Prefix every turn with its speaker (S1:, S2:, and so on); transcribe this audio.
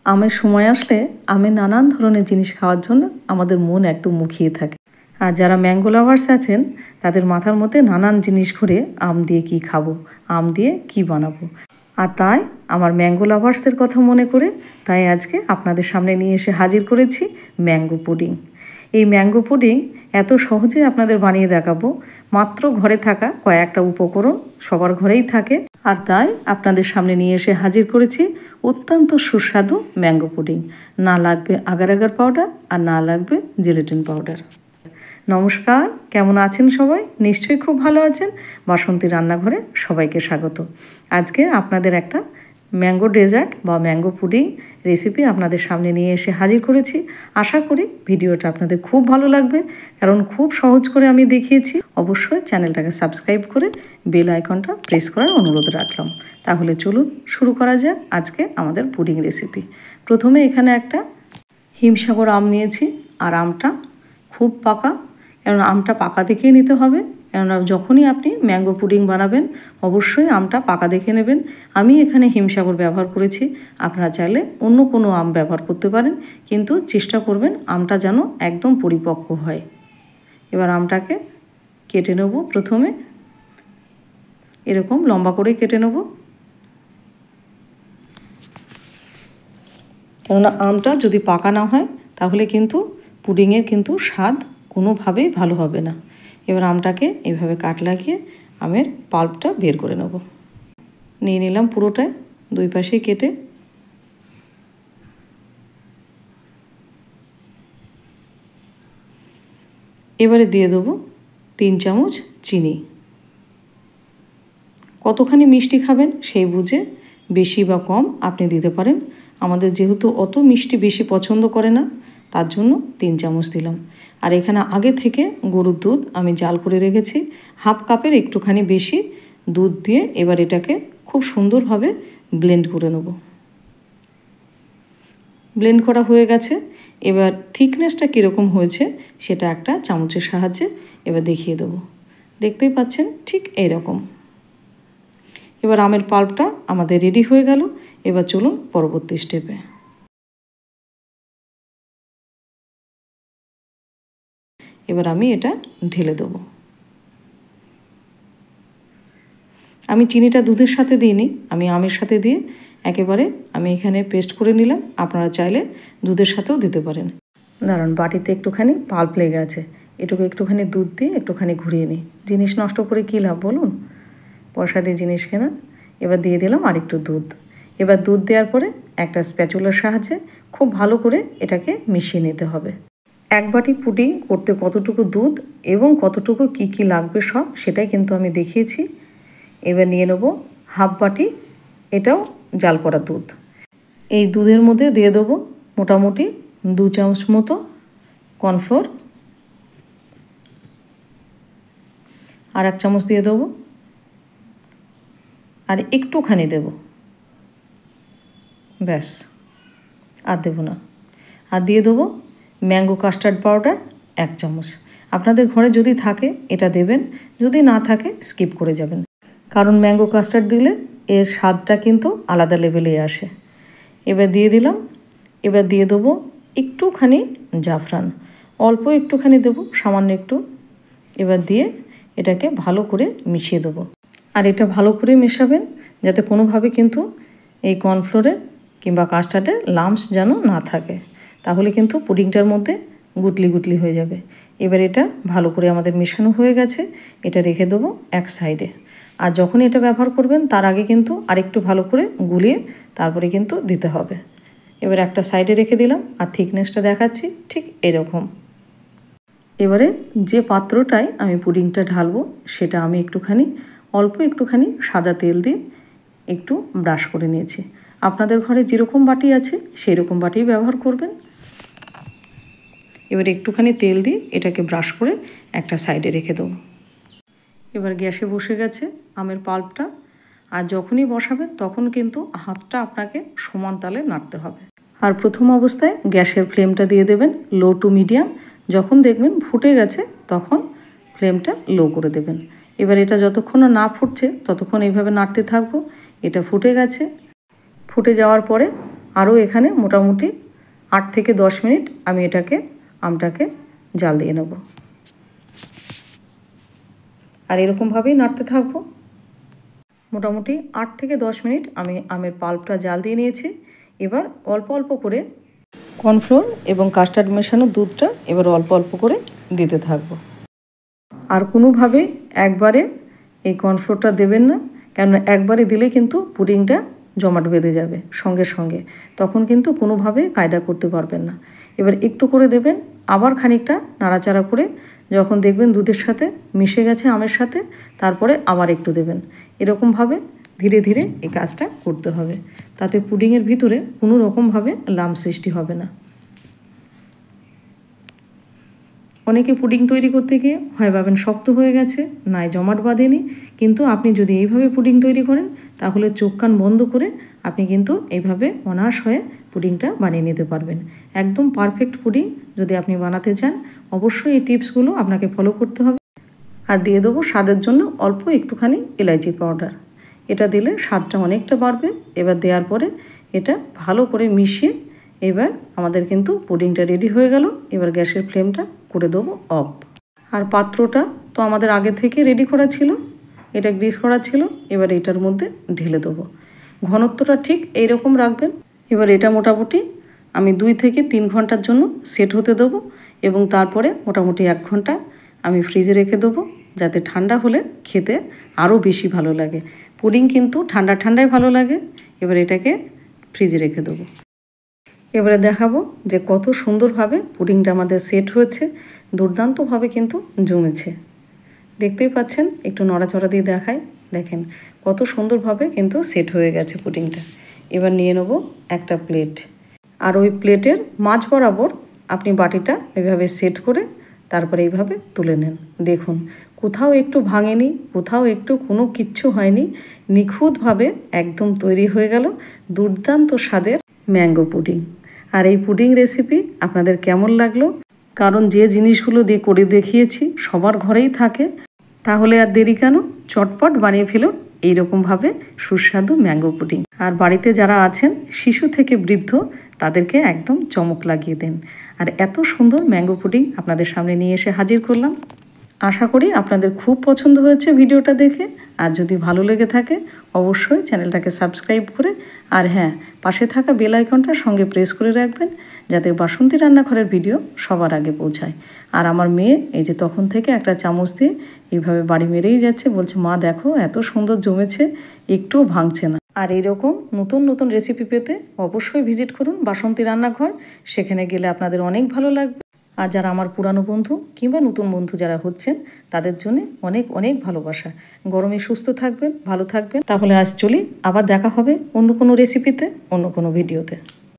S1: আমের সময় আসলে আমের নানান ধরনের জিনিস খাওয়ার জন্য আমাদের মন একদম মুখিয়ে থাকে। আর যারা ম্যাঙ্গো লাভার্স আছেন তাদের মাথার মধ্যে নানান জিনিস ঘুরে আম দিয়ে কি খাবো, আম দিয়ে কি বানাবো। আর তাই আমার ম্যাঙ্গো লাভার্সদের কথা মনে করে তাই আজকে আপনাদের সামনে নিয়ে এসে হাজির করেছি ম্যাঙ্গো পুডিং। এই ম্যাঙ্গো পুডিং এত সহজে আপনাদের বানিয়ে দেখাবো, মাত্র ঘরে থাকা কয়েকটা উপকরণ সবার ঘরেই থাকে। আর তাই আপনাদের সামনে নিয়ে এসে হাজির করেছি অত্যন্ত সুস্বাদু ম্যাঙ্গো পুডিং। না লাগবে আগার আগার পাউডার আর না লাগবে জেলেটিন পাউডার। নমস্কার, কেমন আছেন সবাই? নিশ্চয়ই খুব ভালো আছেন। বাসন্তী রান্নাঘরে সবাইকে স্বাগত। আজকে আপনাদের একটা ম্যাঙ্গো ডেজার্ট বা ম্যাঙ্গো পুডিং রেসিপি আপনাদের সামনে নিয়ে এসে হাজির করেছি। আশা করি ভিডিওটা আপনাদের খুব ভালো লাগবে, কারণ খুব সহজ করে আমি দেখিয়েছি। অবশ্যই চ্যানেলটাকে সাবস্ক্রাইব করে বেল আইকনটা প্রেস করার অনুরোধ রাখলাম। তাহলে চলুন শুরু করা যাক আজকে আমাদের পুডিং রেসিপি। প্রথমে এখানে একটা হিমসাগর আম নিয়েছি, আর আমটা খুব পাকা, কারণ আমটা পাকা দেখেই নিতে হবে। কেননা যখনই আপনি ম্যাঙ্গো পুডিং বানাবেন অবশ্যই আমটা পাকা দেখে নেবেন। আমি এখানে হিমসাগর ব্যবহার করেছি, আপনারা চাইলে অন্য কোনো আম ব্যবহার করতে পারেন, কিন্তু চেষ্টা করবেন আমটা যেন একদম পরিপক্ক হয়। এবার আমটাকে কেটে নেব। প্রথমে এরকম লম্বা করে কেটে নেব, কেননা আমটা যদি পাকা না হয় তাহলে কিন্তু পুডিংয়ের কিন্তু স্বাদ কোনোভাবেই ভালো হবে না। এবার আমটাকে এইভাবে কাট লাগিয়ে আমের পাল্পটা বের করে নেব। নিয়ে নিলাম পুরোটাই, দুই পাশেই কেটে। এবারে দিয়ে দেবো 3 চামচ চিনি। কতখানি মিষ্টি খাবেন সেই বুঝে বেশি বা কম আপনি দিতে পারেন। আমাদের যেহেতু অত মিষ্টি বেশি পছন্দ করে না, তার জন্য 3 চামচ দিলাম। আর এখানে আগে থেকে গরুর দুধ আমি জাল করে রেখেছি, হাফ কাপের একটুখানি বেশি দুধ দিয়ে এবার এটাকে খুব সুন্দরভাবে ব্লেন্ড করে নেব। ব্লেন্ড করা হয়ে গেছে। এবার থিকনেসটা কীরকম হয়েছে সেটা একটা চামচের সাহায্যে এবার দেখিয়ে দেবো। দেখতেই পাচ্ছেন ঠিক এইরকম। এবার আমের পাল্পটা আমাদের রেডি হয়ে গেল। এবার চলুন পরবর্তী স্টেপে। এবার আমি এটা ঢেলে দেবো। আমি চিনিটা দুধের সাথে দিইনি, আমি আমের সাথে দিয়ে একেবারে আমি এখানে পেস্ট করে নিলাম। আপনারা চাইলে দুধের সাথেও দিতে পারেন। দাঁড়ান, বাটিতে একটুখানি পাল্প লেগে আছে, এটুকু একটুখানি দুধ দিয়ে একটুখানি ঘুরিয়ে নিই। জিনিস নষ্ট করে কী লাভ বলুন, পয়সা দিয়ে জিনিস কেনা। এবার দিয়ে দিলাম আরেকটু দুধ। এবার দুধ দেওয়ার পরে একটা স্প্যাচুলার সাহায্যে খুব ভালো করে এটাকে মিশিয়ে নিতে হবে। এক বাটি পুডিং করতে কতটুকু দুধ এবং কতটুকু কি কি লাগবে সব সেটাই কিন্তু আমি দেখিয়েছি। এবার নিয়ে নেব হাফ বাটি, এটাও জাল করা দুধ। এই দুধের মধ্যে দিয়ে দেবো মোটামুটি 2 চামচ মতো কর্নফ্লোর, আর 1 চামচ দিয়ে দেবো, আর একটুখানি দেব, ব্যাস, আর দেবো না। আর দিয়ে দেবো ম্যাঙ্গো কাস্টার্ড পাউডার 1 চামচ। আপনাদের ঘরে যদি থাকে এটা দেবেন, যদি না থাকে স্কিপ করে যাবেন, কারণ ম্যাঙ্গো কাস্টার্ড দিলে এর স্বাদটা কিন্তু আলাদা লেভেলে আসে। এবার দিয়ে দিলাম। এবার দিয়ে দেবো একটুখানি জাফরান, অল্প একটুখানি দেবো, সামান্য একটু। এবার দিয়ে এটাকে ভালো করে মিশিয়ে দেবো। আর এটা ভালো করে মেশাবেন যাতে কোনোভাবে কিন্তু এই কর্নফ্লোরের কিংবা কাস্টার্ডের লাম্পস যেন না থাকে, তাহলে কিন্তু পুডিংটার মধ্যে গুটলি গুটলি হয়ে যাবে। এবার এটা ভালো করে আমাদের মেশানো হয়ে গেছে, এটা রেখে দেবো এক সাইডে। আর যখন এটা ব্যবহার করবেন তার আগে কিন্তু আরেকটু ভালো করে গুলিয়ে তারপরে কিন্তু দিতে হবে। এবার একটা সাইডে রেখে দিলাম, আর থিকনেসটা দেখাচ্ছি ঠিক এরকম। এবারে যে পাত্রটায় আমি পুডিংটা ঢালবো সেটা আমি অল্প একটুখানি সাদা তেল দিয়ে একটু ব্রাশ করে নিয়েছি। আপনাদের ঘরে যেরকম বাটি আছে সেই রকম বাটি ব্যবহার করবেন। এবার একটুখানি তেল দিয়ে এটাকে ব্রাশ করে একটা সাইডে রেখে দেবো। এবার গ্যাসে বসে গেছে আমের পাল্পটা, আর যখনই বসাবেন তখন কিন্তু হাতটা আপনাকে সমান তালে নাড়তে হবে। আর প্রথম অবস্থায় গ্যাসের ফ্লেমটা দিয়ে দেবেন লো টু মিডিয়াম। যখন দেখবেন ফুটে গেছে তখন ফ্লেমটা লো করে দেবেন। এবার এটা যতক্ষণ না ফুটছে ততক্ষণ এইভাবে নাড়তে থাকবো। এটা ফুটে গেছে। ফুটে যাওয়ার পরে আরও এখানে মোটামুটি 8 থেকে 10 মিনিট আমি আমটাকে জাল দিয়ে নেব। আর এরকমভাবেই নাড়তে থাকবো। মোটামুটি 8 থেকে 10 মিনিট আমি আমের পাল্পটা জাল দিয়ে নিয়েছি। এবার অল্প অল্প করে কর্নফ্লোর এবং কাস্টার্ড মেশানো দুধটা এবার অল্প অল্প করে দিতে থাকবো। আর কোনোভাবে একবারে এই কর্নফ্লোরটা দেবেন না, কেন একবারে দিলে কিন্তু পুডিংটা জমাট বেঁধে যাবে সঙ্গে সঙ্গে, তখন কিন্তু কোনোভাবে কায়দা করতে পারবেন না। এবার একটু করে দেবেন, আবার খানিকটা নাড়াচাড়া করে যখন দেখবেন দুধের সাথে মিশে গেছে আমের সাথে, তারপরে আবার একটু দেবেন। এরকমভাবে ধীরে ধীরে এই কাজটা করতে হবে, তাতে পুডিংয়ের ভিতরে কোনো রকমভাবে লাম্প সৃষ্টি হবে না। অনেকে পুডিং তৈরি করতে গিয়ে হয় ভাবেন শক্ত হয়ে গেছে, নাই জমাট বাঁধেনি, কিন্তু আপনি যদি এইভাবে পুডিং তৈরি করেন তাহলে চোখ কান বন্ধ করে আপনি কিন্তু এইভাবে অনায়াস হয়ে পুডিংটা বানিয়ে নিতে পারবেন। একদম পারফেক্ট পুডিং যদি আপনি বানাতে চান অবশ্যই এই টিপসগুলো আপনাকে ফলো করতে হবে। আর দিয়ে দেবো স্বাদের জন্য অল্প একটুখানি এলাইচি পাউডার, এটা দিলে স্বাদটা অনেকটা বাড়বে। এবার দেওয়ার পরে এটা ভালো করে মিশিয়ে এবার আমাদের কিন্তু পুডিংটা রেডি হয়ে গেল। এবার গ্যাসের ফ্লেমটা করে দেবো অফ। আর পাত্রটা তো আমাদের আগে থেকে রেডি করা ছিল, এটা গ্রিস করা ছিল। এবার এটার মধ্যে ঢেলে দেবো। ঘনত্বটা ঠিক এইরকম রাখবেন। এবার এটা মোটামুটি আমি 2 থেকে 3 ঘন্টার জন্য সেট হতে দেবো এবং তারপরে মোটামুটি 1 ঘন্টা আমি ফ্রিজে রেখে দেবো, যাতে ঠান্ডা হলে খেতে আরও বেশি ভালো লাগে। পুডিং কিন্তু ঠান্ডা ঠান্ডায় ভালো লাগে। এবার এটাকে ফ্রিজে রেখে দেবো। এবারে দেখাবো যে কত সুন্দরভাবে পুডিংটা আমাদের সেট হয়েছে, দুর্দান্তভাবে কিন্তু জমেছে। দেখতেই পাচ্ছেন, একটু নড়াচড়া দিয়ে দেখাই, দেখেন কত সুন্দরভাবে কিন্তু সেট হয়ে গেছে পুডিংটা। এবার নিয়ে নেব একটা প্লেট, আর ওই প্লেটের মাঝ বরাবর আপনি বাটিটা এভাবে সেট করে তারপরে এইভাবে তুলে নেন। দেখুন কোথাও একটু ভাঙেনি, কোথাও একটু কোনো কিচ্ছু হয়নি, নিখুঁতভাবে একদম তৈরি হয়ে গেল দুর্দান্ত স্বাদের ম্যাঙ্গো পুডিং। আর এই পুডিং রেসিপি আপনাদের কেমন লাগলো? কারণ যে জিনিসগুলো দিয়ে করে দেখিয়েছি সবার ঘরেই থাকে, তাহলে আর দেরি কেন, চটপট বানিয়ে ফেলুন এইরকমভাবে সুস্বাদু ম্যাঙ্গো পুডিং। আর বাড়িতে যারা আছেন শিশু থেকে বৃদ্ধ তাদেরকে একদম চমক লাগিয়ে দেন। আর এত সুন্দর ম্যাঙ্গো পুডিং আপনাদের সামনে নিয়ে এসে হাজির করলাম। আশা করি আপনাদের খুব পছন্দ হয়েছে ভিডিওটা দেখে। আর যদি ভালো লেগে থাকে অবশ্যই চ্যানেলটাকে সাবস্ক্রাইব করে, আর হ্যাঁ, পাশে থাকা বেল আইকনটা সঙ্গে প্রেস করে রাখবেন, যাতে বাসন্তী রান্নাঘরের ভিডিও সবার আগে পৌঁছায়। আর আমার মেয়ে এই যে তখন থেকে একটা চামচ দিয়ে এইভাবে বাড়ি মেরেই যাচ্ছে, বলছে মা দেখো এত সুন্দর জমেছে, একটুও ভাঙছে না। আর এইরকম নতুন নতুন রেসিপি পেতে অবশ্যই ভিজিট করুন বাসন্তী রান্নাঘর, সেখানে গেলে আপনাদের অনেক ভালো লাগবে। আর যারা আমার পুরানো বন্ধু কিংবা নতুন বন্ধু যারা হচ্ছেন তাদের জন্য অনেক অনেক ভালোবাসা। গরমে সুস্থ থাকবেন, ভালো থাকবেন। তাহলে আজ চলি, আবার দেখা হবে অন্য কোনো রেসিপিতে, অন্য কোনো ভিডিওতে।